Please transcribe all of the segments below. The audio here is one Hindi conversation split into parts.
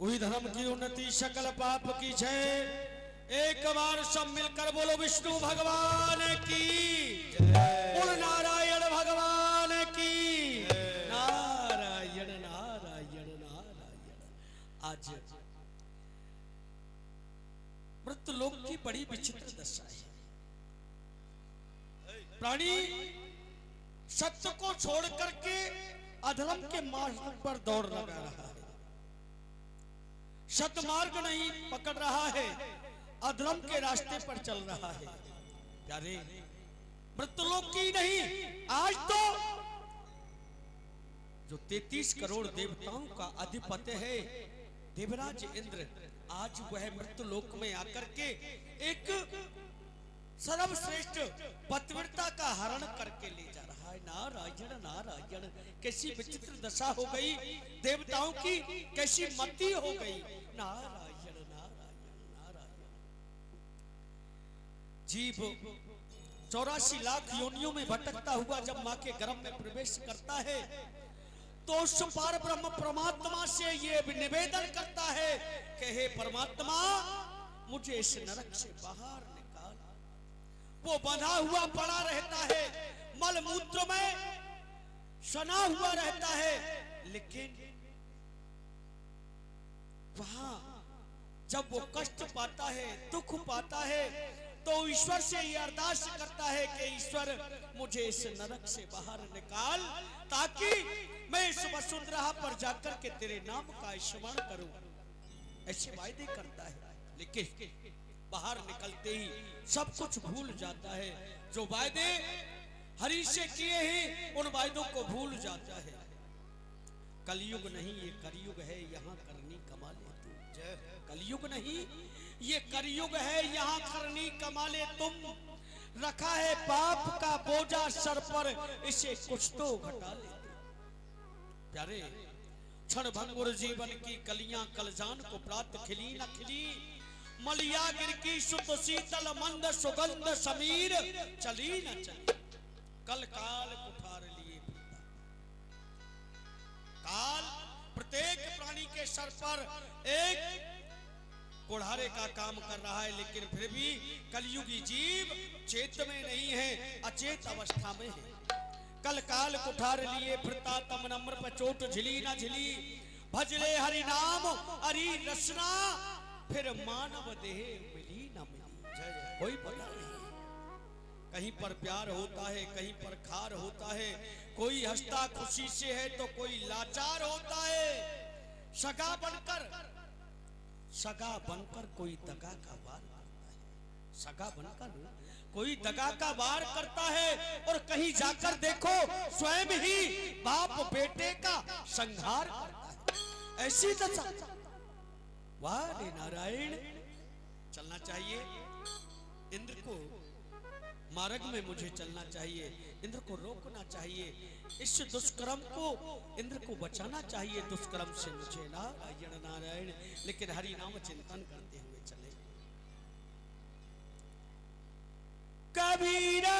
हुई धर्म की उन्नति सकल पाप की जय। एक बार सब मिलकर बोलो विष्णु भगवान की बोल नारायण भगवान की नारायण नारायण नारायण। आज मृत्युलोक की बड़ी विचित्र दशा है। प्राणी सत्य को छोड़ करके अधर्म के मार्ग पर दौड़ लगा रहा है, सत्य मार्ग नहीं पकड़ रहा है, अधर्म के रास्ते पर चल रहा है। प्यारे मृत्युलोक की नहीं, आज तो जो 33 करोड़ देवताओं का अधिपति है देवराज इंद्र, आज वह मृत्युलोक में आकर के एक सर्वश्रेष्ठ पतिव्रता का हरण करके ले जा रहा है। नारायण नारायण, कैसी विचित्र दशा हो गई देवताओं की, कैसी मति हो गई। नारायण नारायण नारायण। जीव 84 लाख योनियों में भटकता हुआ जब मां के गर्भ में प्रवेश करता है तो उस पार ब्रह्म परमात्मा से ये निवेदन करता है कि हे परमात्मा, मुझे इस नरक से बाहर निकाल। वो बंधा हुआ पड़ा रहता है, मल मूत्र में सना हुआ रहता है, लेकिन वहां जब वो कष्ट पाता है, दुख पाता है, तो ईश्वर से ये अरदास करता है कि ईश्वर मुझे इस नरक से बाहर निकाल, ताकि मैं इस वसुंधरा पर जाकर के तेरे नाम का स्मरण करूं। ऐसे वायदे करता है, लेकिन बाहर निकलते ही सब कुछ भूल जाता है। जो वायदे हरि से किए हैं उन वायदों को भूल जाता है। कलयुग नहीं ये कलयुग है, यहाँ करनी कमा ले तू। कलयुग नहीं ये कलयुग है, यहाँ करनी कमा ले तुम। रखा है पाप का बोझा सर पर, इसे कुछ तो घटा ले। प्यारे क्षण भंगुर जीवन की कलियां कलजान को प्राप्त खिली न खिली, मलिया गिर की शुद्ध शीतल मंद सुगंध समीर चली न चली। कल काल कुठार लिए काल प्रत्येक प्राणी के सर पर एक कुठारे का काम कर रहा है, लेकिन फिर भी कलयुगी जीव चेत में नहीं है, अचेत अवस्था में है। कल काल कुठार लिए फिरता तम नम्र पर चोट झिली न झिली, भजले हरि नाम हरि रसना, फिर मानव देह मिली न मिली। कोई पता नहीं, कहीं पर प्यार होता है, कहीं पर खार होता है, कोई हंसता खुशी से है तो कोई लाचार होता है। सगा बनकर कोई दगा का वार करता है, सगा बनकर कोई दगा का वार करता है, और कहीं जाकर देखो स्वयं ही बाप बेटे का संहार करता है। ऐसी दशा। वाह नारायण, चलना चाहिए इंद्र को, मार्ग में मुझे चलना चाहिए, इंद्र को रोकना चाहिए, इस दुष्कर्म को इंद्र को बचाना चाहिए, दुष्कर्म से मुझे। नारायण नारायण। लेकिन हरि नाम चिंतन करते हुए चले। कबीरा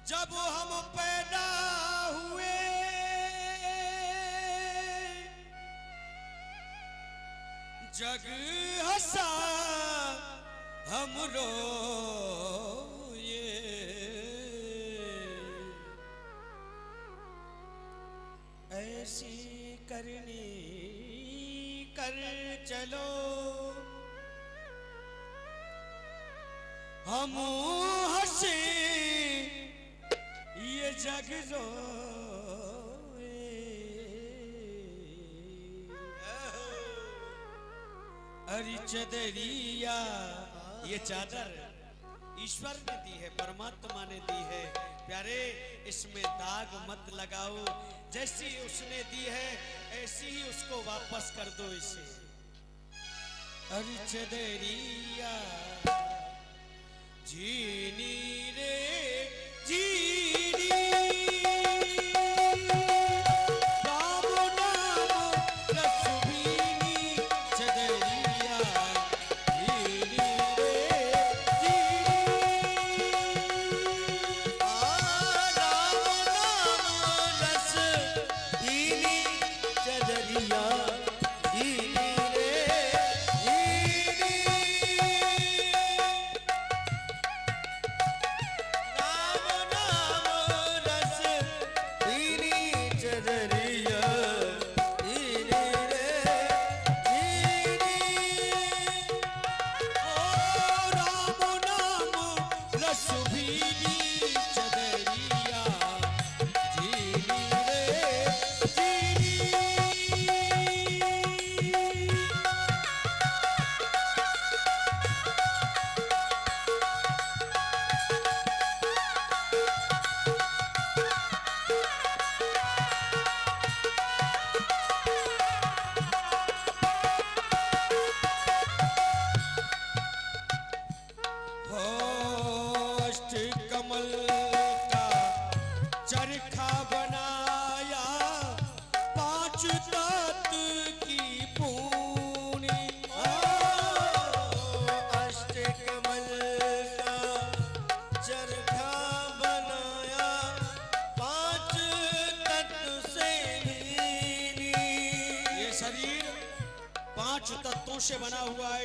जब हम पैदा हुए जग हंसा हम रोए, ऐसी करनी कर चलो हम हंसे ये जग रोए। हरी चदरिया, ये चादर ईश्वर ने दी है, परमात्मा ने दी है। प्यारे इसमें दाग मत लगाओ, जैसी उसने दी है ऐसी ही उसको वापस कर दो इसे। हरी चदरिया जीनी रे जीनी,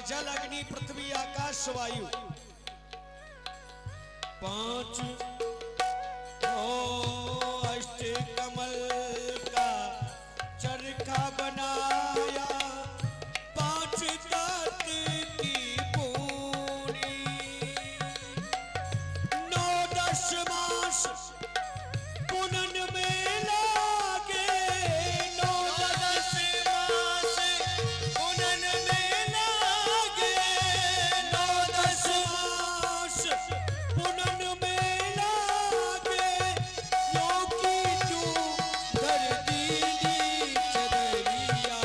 जल अग्नि पृथ्वी आकाश वायु, 5 अष्ट कमल का चरखा बनाया, 5 तत्व की पूरी, 9-10 मास पुनन में लागे, 9-10 मास पुनन में लागे, 9-10 मास पुनन में लागे, योगी तू धर दीनी चदरिया,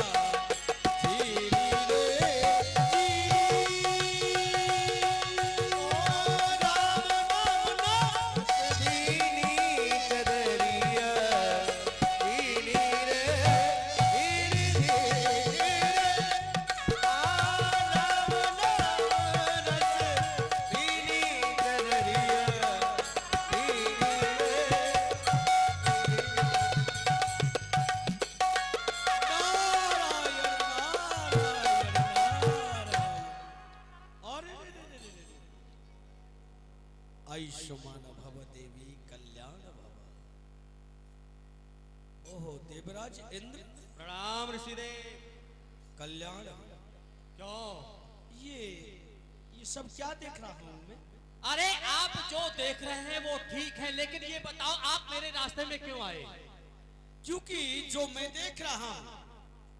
धीरी रे धीरी, ओ राम नाम दीनी चदरिया दीनी रे दीनी धीरे राम नाम रस दीनी चदरिया दीनी रे आयुष्मान भव देवी कल्याण भव। ओहो देवराज इंद्र प्रणाम ऋषिदेव। कल्याण भव। क्यों? ये सब क्या देख रहा हूं मैं? अरे आप जो देख रहे हैं वो ठीक है, लेकिन ये बताओ आप मेरे रास्ते में क्यों आए? क्योंकि जो मैं देख रहा हूं,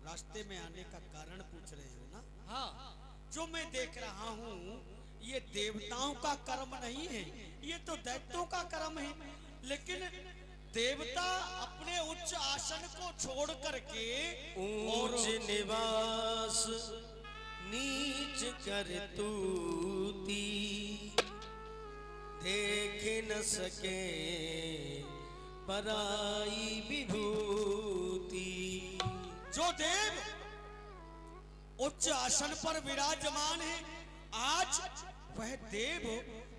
रास्ते में आने का कारण पूछ रहे हो ना? हाँ। जो मैं देख रहा हूँ ये देवताओं का कर्म नहीं है, ये तो दैत्यों का कर्म है। लेकिन देवता अपने उच्च आसन को छोड़ करके ऊंच निवास नीच कर तूती, देख न सके पराई विभूति। जो देव उच्च आसन पर विराजमान है, आज वह देव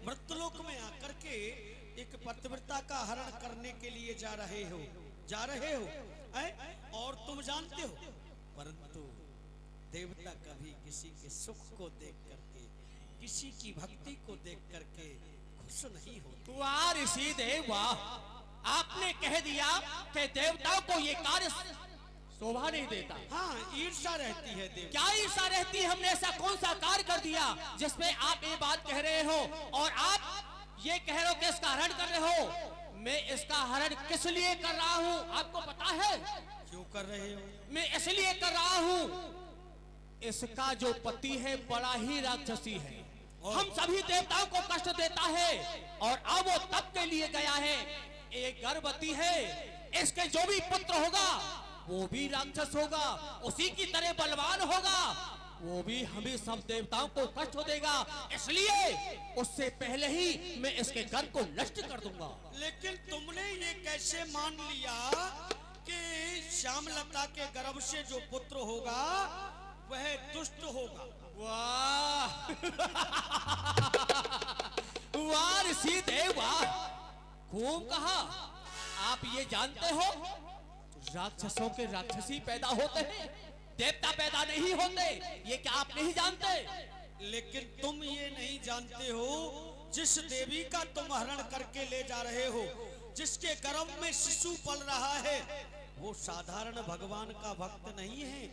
मृत्युलोक में आकर के एक पतिव्रता का हरण करने के लिए जा रहे हो और तुम जानते हो, परंतु देवता कभी किसी के सुख को देख करके, किसी की भक्ति को देख करके खुश नहीं होते। वाह ऋषिदेव वाह, आपने कह दिया कि देवताओं को ये कार्य शोभा नहीं देता। हाँ, ईर्ष्या रहती है देव। क्या ईर्ष्या रहती है? हमने ऐसा कौन सा कार्य कर दिया जिसमें आप ये बात कह रहे हो, और आप ये कह रहे हो कि इसका हरण कर रहे हो? मैं इसका हरण किस लिए कर रहा हूँ आपको पता है? क्यों कर रहे हो? मैं इसलिए कर रहा हूँ, इसका जो पति है बड़ा ही राक्षसी है, हम सभी देवताओं को कष्ट देता है, और अब वो तब के लिए गया है। एक गर्भवती है, इसके जो भी पुत्र होगा वो भी राक्षस होगा, उसी की तरह बलवान होगा, वो भी हमें सब देवताओं को कष्ट देगा, इसलिए उससे पहले ही मैं इसके घर को नष्ट कर दूंगा। लेकिन तुमने ये कैसे मान लिया कि श्यामलता के गर्भ से जो पुत्र होगा वह दुष्ट होगा? वाह वाह ऋषिदेव वाह, खूब कहा। आप ये जानते हो राक्षसों के राक्षसी पैदा होते हैं, देवता पैदा नहीं होते, ये क्या आप नहीं जानते? लेकिन तुम ये नहीं जानते हो, जिस देवी का तुम हरण करके ले जा रहे हो, जिसके गर्भ में शिशु पल रहा है, वो साधारण भगवान का भक्त नहीं है,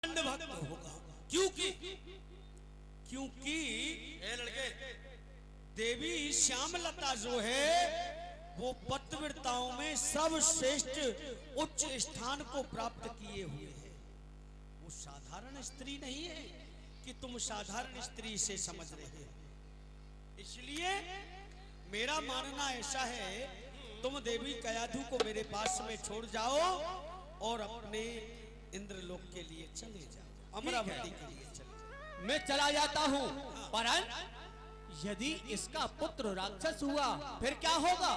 भक्त होगा। क्योंकि लड़के देवी श्यामलता जो है वो पतिव्रताओं में सर्वश्रेष्ठ उच्च स्थान को प्राप्त किए हुए है। वो साधारण स्त्री नहीं है कि तुम साधारण स्त्री से समझ रहे हो। इसलिए मेरा मानना ऐसा है, तुम देवी कयाधु को मेरे पास में छोड़ जाओ और अपने इंद्रलोक के लिए चले जाओ, अमरावती के लिए चले जाओ। मैं चला जाता हूँ, परंतु यदि इसका पुत्र राक्षस हुआ फिर क्या होगा?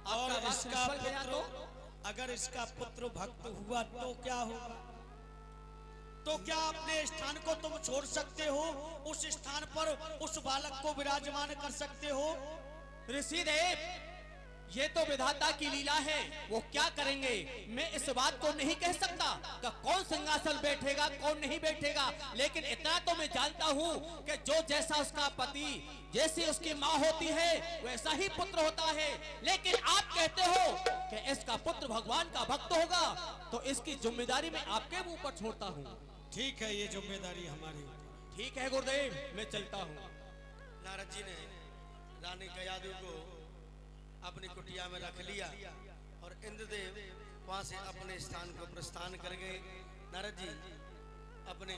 और इसका पुत्र, अगर इसका पुत्र भक्त हुआ तो क्या होगा? तो क्या अपने स्थान को तुम छोड़ सकते हो? उस स्थान पर उस बालक को विराजमान कर सकते हो? ऋषिदेव ये तो विधाता की लीला है, वो क्या करेंगे मैं इस बात को नहीं कह सकता कि कौन सिंहासन बैठेगा कौन नहीं बैठेगा, लेकिन इतना तो मैं जानता हूँ कि जो जैसा उसका पति, जैसी उसकी माँ होती है वैसा ही पुत्र होता है। लेकिन आप कहते हो कि इसका पुत्र भगवान का भक्त होगा, तो इसकी जिम्मेदारी मैं आपके मुंह पर छोड़ता हूँ। ठीक है, ये जिम्मेदारी हमारी होगी। ठीक है गुरुदेव, मैं चलता हूँ। नारद जी ने रानी कयादु को अपनी कुटिया में रख लिया और इंद्रदेव वहां से अपने स्थान को प्रस्थान कर गए। नारद जी अपने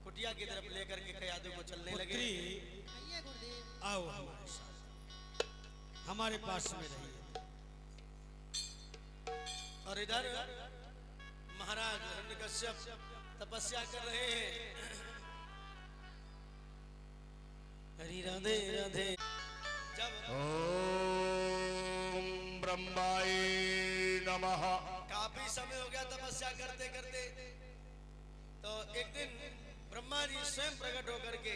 कुटिया की तरफ लेकर के कयादु को चलने लगे। पुत्री, आओ हमारे साथ, हमारे पास में रहिए। और इधर महाराज हिरण्यकश्यप तपस्या कर रहे हैं। हरि राधे राधे। जब ओम ब्रह्माय नमः। काफी समय हो गया तपस्या करते करते, तो एक दिन ब्रह्मा जी स्वयं प्रकट होकर के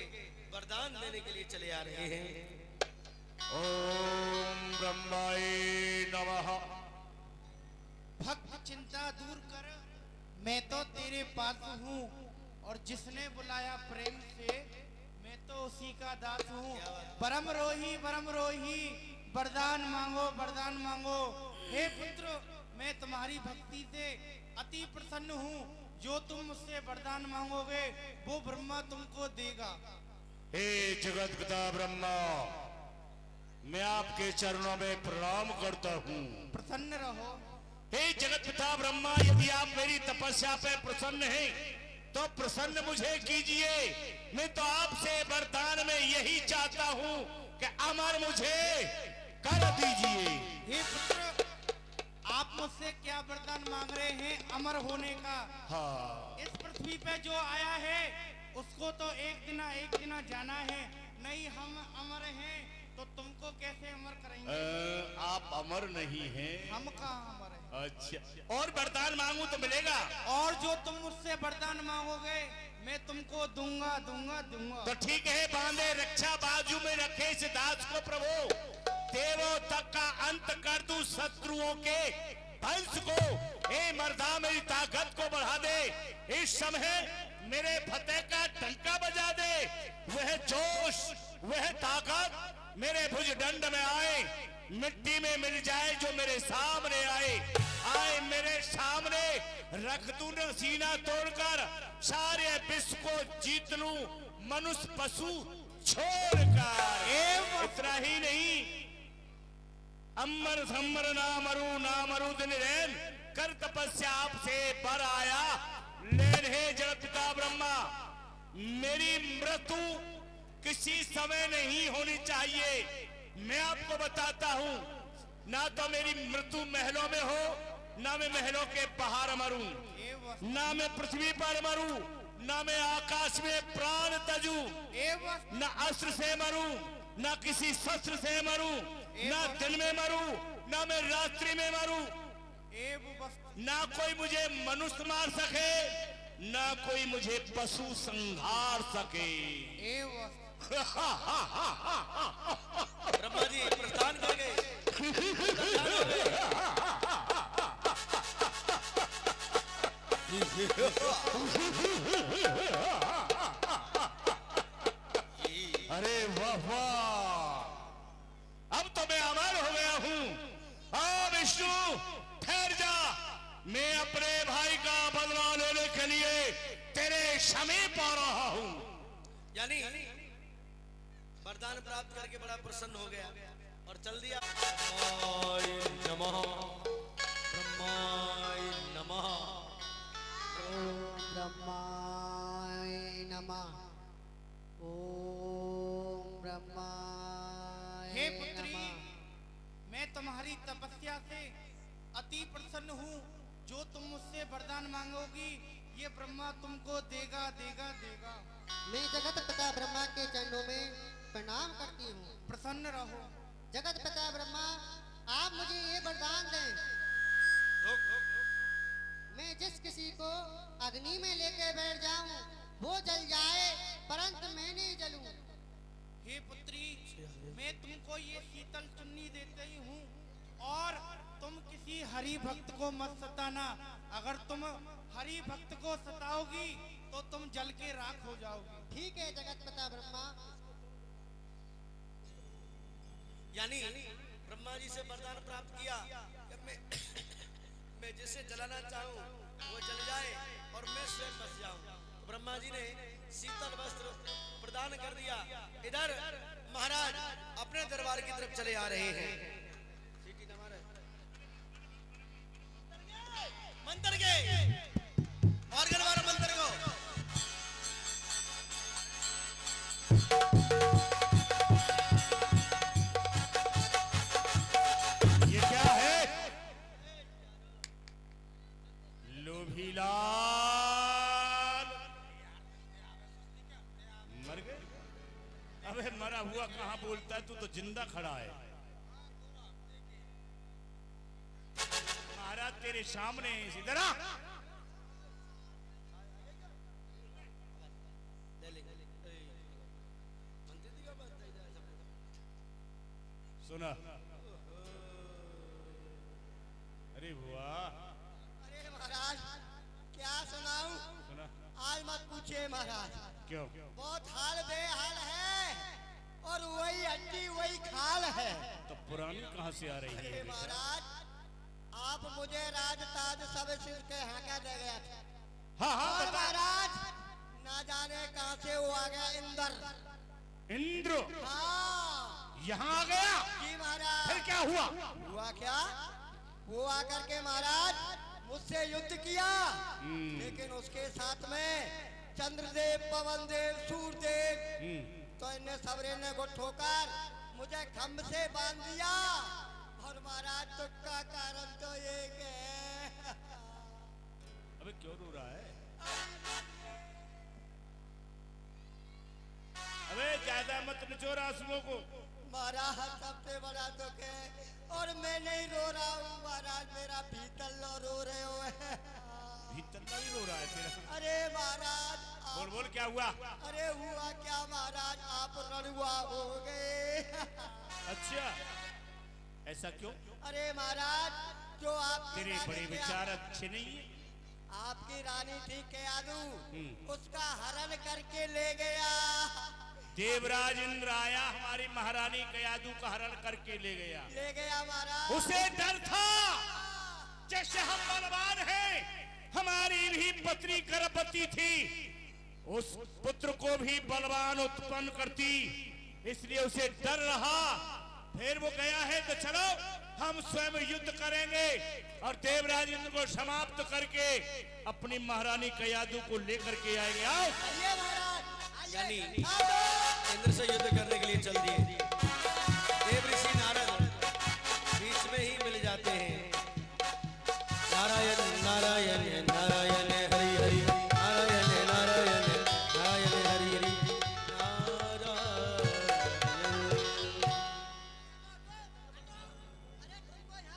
वरदान देने के लिए चले आ रहे हैं। ओम ब्रह्माय नमः। भक्त चिंता दूर कर, मैं तो तेरे पास हूँ, और जिसने बुलाया प्रेम से मैं तो उसी का दास हूँ। परम रोही वरदान मांगो वरदान मांगो। हे पुत्र, मैं तुम्हारी भक्ति से अति प्रसन्न हूँ। जो तुम मुझसे वरदान मांगोगे वो ब्रह्मा तुमको देगा। हे जगत पिता ब्रह्मा, मैं आपके चरणों में प्रणाम करता हूँ। प्रसन्न रहो। हे जगत पिता ब्रह्मा, यदि आप मेरी तपस्या पे प्रसन्न हैं तो प्रसन्न मुझे कीजिए। मैं तो आपसे वरदान में यही चाहता हूँ कि अमर मुझे कर दीजिए। हे पुत्र, आप मुझसे क्या वरदान मांग रहे हैं? अमर होने का। हाँ, इस पृथ्वी पे जो आया है उसको तो एक दिन जाना है। नहीं हम अमर हैं तो तुमको कैसे अमर करेंगे? आप अमर नहीं हैं। हम कहाँ अमर हैं? अच्छा, और वरदान मांगू तो मिलेगा? और जो तुम मुझसे वरदान मांगोगे मैं तुमको दूंगा दूंगा दूंगा। तो ठीक है, बांधे रक्षा बाजू में रखे इस दास को प्रभु, देवों तक का अंत कर दूं शत्रुओं के वंश को। हे मर्दा, मेरी ताकत को बढ़ा दे। इस समय मेरे फतेह का डंका बजा दे। वह जोश, वह ताकत मेरे भुज दंड में आए, मिट्टी में मिल जाए जो मेरे सामने आए। आए मेरे सामने, रख दूं न सीना तोड़कर, सारे विश्व को जीत लूं मनुष्य पशु छोड़कर। इतना ही नहीं, अमर सम्मर ना मरू दिन रैन कर तपस्या आपसे पर आया लेन। हे जगत पिता ब्रह्मा, मेरी मृत्यु किसी समय नहीं होनी चाहिए। मैं आपको बताता हूँ, ना तो मेरी मृत्यु महलों में हो, ना मैं महलों के बाहर मरूं, ना मैं पृथ्वी पर मरूं, ना मैं आकाश में प्राण तजू, ना अस्त्र से मरूं, ना किसी शस्त्र से मरूं, ना दिन में मरूं, ना मैं रात्रि में मरूं। ना कोई मुझे मनुष्य मार सके, ना कोई मुझे पशु संहार सके। ब्रह्मा जी प्रस्थान कर गए। अरे वाह वाह, अब तो मैं अमर हो गया हूँ। हाँ विष्णु, ठहर जा, मैं अपने भाई का बदला लेने के लिए तेरे समीप आ रहा हूँ। यानी वरदान प्राप्त करके बड़ा प्रसन्न हो गया और चल दिया। नमः ब्रह्माय नमः। ओम ब्रह्माय नमः। ओम ब्रह्माय हे पुत्री, नमः। मैं तुम्हारी तपस्या से अति प्रसन्न हूँ। जो तुम मुझसे वरदान मांगोगी ये ब्रह्मा तुमको देगा देगा देगा। मैं जगत पिता ब्रह्मा के चरणों में प्रणाम करती हूँ। प्रसन्न रहो। जगत पिता ब्रह्मा, आप मुझे ये वरदान दें, मैं जिस किसी को अग्नि में लेके बैठ जाऊं वो जल जाए परंतु मैं नहीं जलूं। हे पुत्री, मैं तुमको ये शीतल चुन्नी देते ही हूँ। और तुम किसी हरि भक्त को मत सताना। अगर तुम हरि भक्त को सताओगी तो तुम जल के राख हो जाओगी। ठीक है जगत पिता ब्रह्मा। यानी ब्रह्मा जी से वरदान प्राप्त किया कि मैं जिसे जलाना चाहूं वो जल जाए और मैं स्वयं बच जाऊं। ब्रह्मा जी ने शीतल वस्त्र प्रदान कर दिया। इधर महाराज अपने दरबार की तरफ चले आ रहे हैं। मंत्र के ऑर्गन वाला मंत्र को ये क्या है? लोभीलाल मर गए? अबे मरा हुआ कहां बोलता है? तू तो जिंदा खड़ा है। महाराज तेरे सामने इधर आ। सुना? अरे बुआ, अरे महाराज क्या सुनाऊं? सुना? आज मत पूछिए महाराज, क्यों? बहुत हाल बेहाल है और वही हड्डी वही खाल है। तो पुरानी कहां से आ रही अरे है? महाराज आप मुझे राज ताज सब सिर के हाका दे गया था। हाँ हाँ और बता। महाराज ना जाने कहां से वो आ गया इंद्र। इंद्र हाँ यहाँ आ गया? जी महाराज। फिर क्या हुआ? हुआ क्या? वो आकर के महाराज मुझसे युद्ध किया, लेकिन उसके साथ में चंद्रदेव, पवनदेव, सूर्यदेव, तो इन्हें सबरे ने को ठोकर मुझे खम्भ से बांध दिया। और महाराज दुख का कारण तो एक है। अबे क्यों रो रहा है? अबे ज्यादा मत निचोड़ आंसुओं को। महाराज सबसे बड़ा दुख है और मैं नहीं रो रहा हूँ महाराज, मेरा भीतर रो रहे हो। भीतर नहीं रो रहा है तेरा? अरे महाराज बोल बोल क्या हुआ? अरे हुआ क्या महाराज, आप रणुआ हो गए। अच्छा ऐसा क्यों? अरे महाराज जो आप तेरे बड़े विचार अच्छे नहीं है। आपकी रानी थी केयादू, उसका हरण करके ले गया। देवराज इंद्र आया, हमारी महारानी कयादू का हरण करके ले गया। महाराज उसे डर था जैसे हम बलवान हैं, हमारी भी पत्नी गर्भवती थी, उस पुत्र को भी बलवान उत्पन्न करती, इसलिए उसे डर रहा। फिर वो गया है तो चलो हम स्वयं युद्ध करेंगे और देवराज इंद्र को समाप्त करके अपनी महारानी कयादू को लेकर के आएंगे। आओ। आइए महाराज, यानी आइए। इंद्र से युद्ध करने के लिए चल दिए। देव ऋषि नारद बीच में ही मिल जाते हैं। नारायण नारायण नारायण हरि हरि, नारायण नारायण नारायण हरि हरि,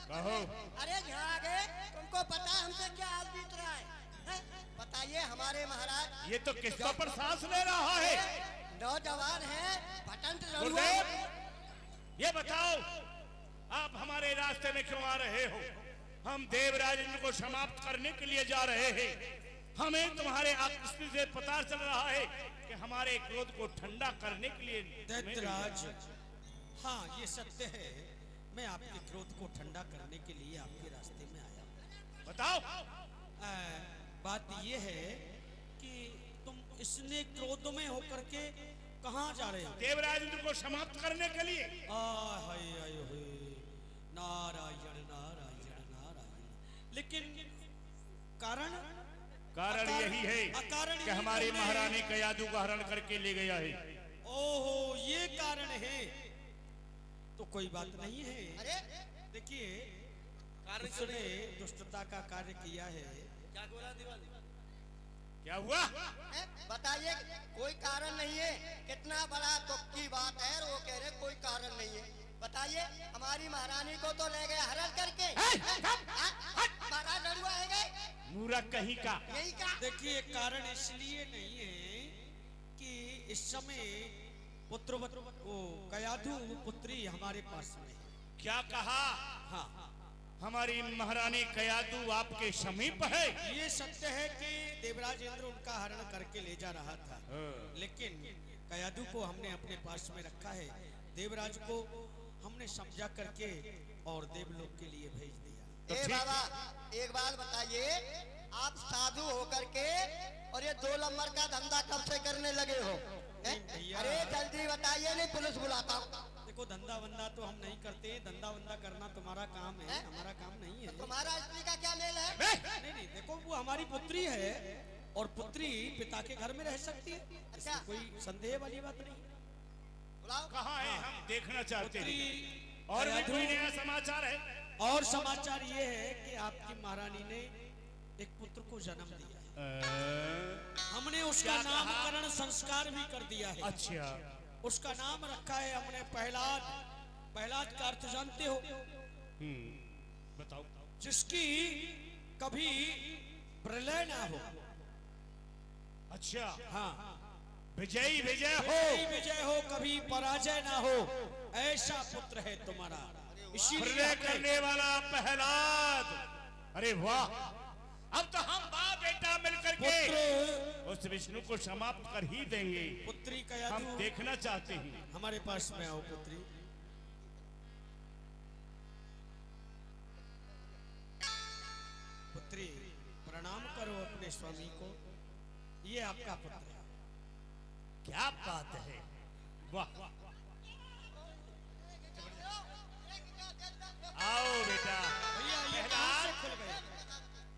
कहो। अरे यहाँ आ गए, तुमको पता है हमसे क्या हाल बीत रहा है? हैं? बताइए हमारे महाराज। ये तो किसका पर सांस ले रहा है? नौजवान है भटंत गुरुदेव ये बताओ आप हमारे रास्ते में क्यों आ रहे हो? हम देवराज इंद्र को समाप्त करने के लिए जा रहे हैं। हमें तुम्हारे आकृष्ट से पता चल रहा है कि हमारे क्रोध को ठंडा करने के लिए। दैत्यराज हाँ ये सत्य है, मैं आपके क्रोध को ठंडा करने के लिए आपके रास्ते में आया हूँ। बताओ। बात ये है कि तुम इसने क्रोध में होकर के कहाँ जा रहे हो? देवराज इंद्र को समाप्त करने के लिए। नारायण नारायण नारायण। लेकिन कारण यही है कि हमारी महारानी कयादू का हरण करके ले गया है। ओहो ये कारण है, तो कोई बात नहीं है। अरे देखिए कारण उसने दुष्टता का कार्य किया है। क्या बोला दिवाली? क्या हुआ? बताइए कोई कारण नहीं है। कितना बड़ा दुख की बात है, वो कह रहे कोई कारण नहीं है। बताइए हमारी महारानी को तो ले गए हरण करके। महाराज लड़ुआ है गए मूर्ख कहीं का। यही का। देखिए कारण इसलिए नहीं है कि इस समय पुत्र वो कयाधु पुत्री हमारे पास में है। क्या कहा? हाँ, हमारी महारानी कयादू आपके समीप है? ये सत्य है कि देवराज इंद्र उनका हरण करके ले जा रहा था, लेकिन कयादू को हमने अपने पास में रखा है। देवराज को हमने समझा करके और देवलोक के लिए भेज दिया। ए बाबा, एक बात बताइए, आप साधु होकर के और ये 2 नंबर का धंधा कब से करने लगे हो? भैया। अरे जल्दी बताइए, नहीं पुलिस बुलाता हूँ। देखो, धंधा वंदा तो हम नहीं करते, धंधा वंदा करना तुम्हारा काम है, हमारा काम नहीं है। तुम्हारा स्त्री का क्या मेल है? नहीं नहीं, देखो वो हमारी पुत्री है और पुत्री पिता के घर में रह सकती है, इसमें कोई संदेह वाली बात नहीं। बुलाओ। कहाँ है? हम देखना चाहते पुत्री हैं। और भी कोई नया समाचार है? और समाचार ये है कि आपकी महारानी ने एक पुत्र को जन्म दिया है। हमने उसका नामकरण संस्कार भी कर दिया है। अच्छा, उसका नाम रखा है हमने प्रहलाद। प्रहलाद का अर्थ जानते हो? बताओ। जिसकी कभी प्रलय ना हो। अच्छा, हाँ, विजयी विजय हो। विजय विजय हो, कभी पराजय ना हो, ऐसा पुत्र है तुम्हारा। इसीलिए प्रलय करने वाला प्रहलाद। अरे वाह, अब तो हम बाप बेटा मिलकर के पुत्र उस विष्णु को समाप्त कर ही देंगे। पुत्री हम कयादू, देखना चाहते हैं। हमारे पास में आओ पुत्री। पुत्री, प्रणाम करो अपने स्वामी को। ये आपका पुत्र है। क्या बात है, वाह। आओ बेटा। भैया ये कहाँ से खुल गया?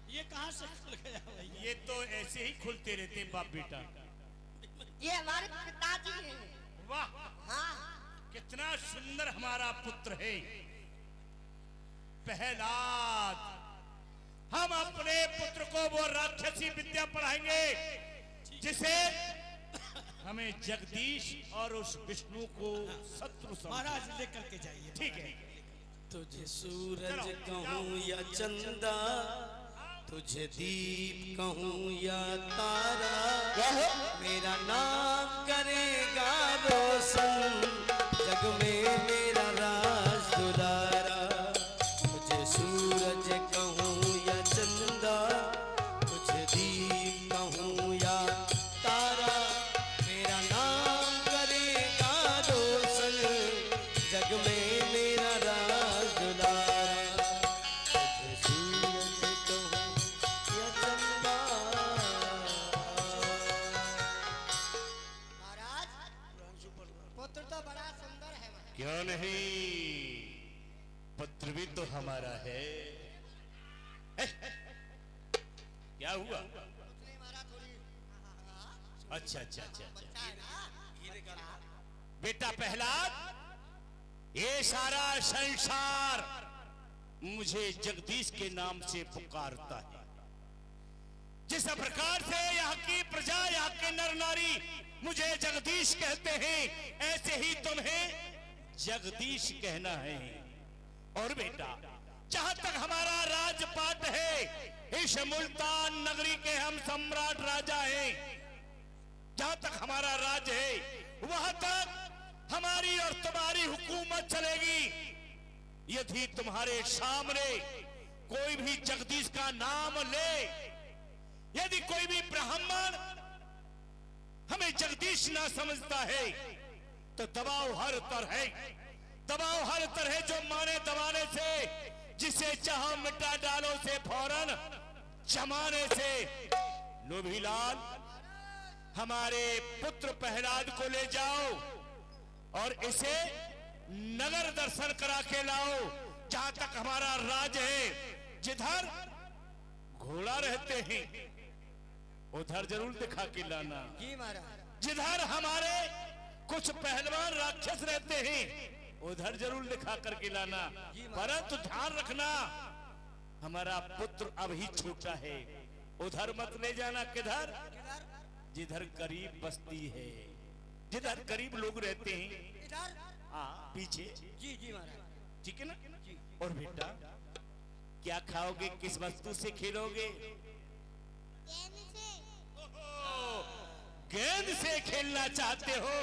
ये कहाँ से खुल गया भैया? ये तो ऐसे ही खुलते रहते हैं बाप बेटा। ये हमारे पिताजी हैं। वाह, हाँ, कितना सुंदर हमारा पुत्र है प्रहलाद। हम अपने पुत्र को वो राक्षसी विद्या पढ़ाएंगे जिसे हमें जगदीश और उस विष्णु को शत्रु समझ। महाराज लेकर के जाइए। ठीक है। तुझे सूरज कहूँ या चंदा, तुझे दीप कहूँ या तारा, मेरा नाम करेगा रोशन, जग में मेरा राज दुलारा। तुझे सूरज कहूँ या चंदा, तुझे दीप कहूँ या तारा, मेरा नाम करेगा रोशन, जग में मेरा राज दुलारा। तुझे सूरज कहूँ या चंदा। महाराज, पुत्र तो बड़ा सुंदर है। क्यों नहीं, पुत्र भी तो हमारा है। क्या हुआ? अच्छा अच्छा अच्छा अच्छा। बेटा प्रहलाद, ये सारा संसार मुझे जगदीश के नाम से पुकारता है। जिस प्रकार से यहाँ की प्रजा, यहाँ के नर नारी मुझे जगदीश कहते हैं, ऐसे ही तुम्हें जगदीश कहना है। और बेटा, जहां तक हमारा राजपाट है, इस मुल्तान नगरी के हम सम्राट राजा हैं। जहां तक हमारा राज है, वहां तक हमारी और तुम्हारी हुकूमत चलेगी। यदि तुम्हारे सामने कोई भी जगदीश का नाम ले, यदि कोई भी ब्राह्मण हमें जगदीश ना समझता है, तो दबाव हर तरह, दबाव हर तरह, जो माने दबाने से, जिसे चाहो मिटा डालो से फौरन जमाने से। लोभीलाल, हमारे पुत्र प्रहलाद को ले जाओ और इसे नगर दर्शन करा के लाओ। जहां तक हमारा राज है, जिधर घोड़ा रहते हैं उधर जरूर दिखा के लाना। जी महाराज। जिधर हमारे कुछ पहलवान राक्षस रहते हैं उधर जरूर दिखा करके लाना। परंतु ध्यान रखना, हमारा पुत्र अभी छोटा है, उधर मत ले जाना। किधर? जिधर गरीब बस्ती है, जिधर गरीब लोग रहते हैं, इधर? हाँ, पीछे। जी जी महाराज। ठीक है ना? और बेटा, क्या खाओगे? किस वस्तु से खेलोगे? गेंद से खेलना चाहते हो?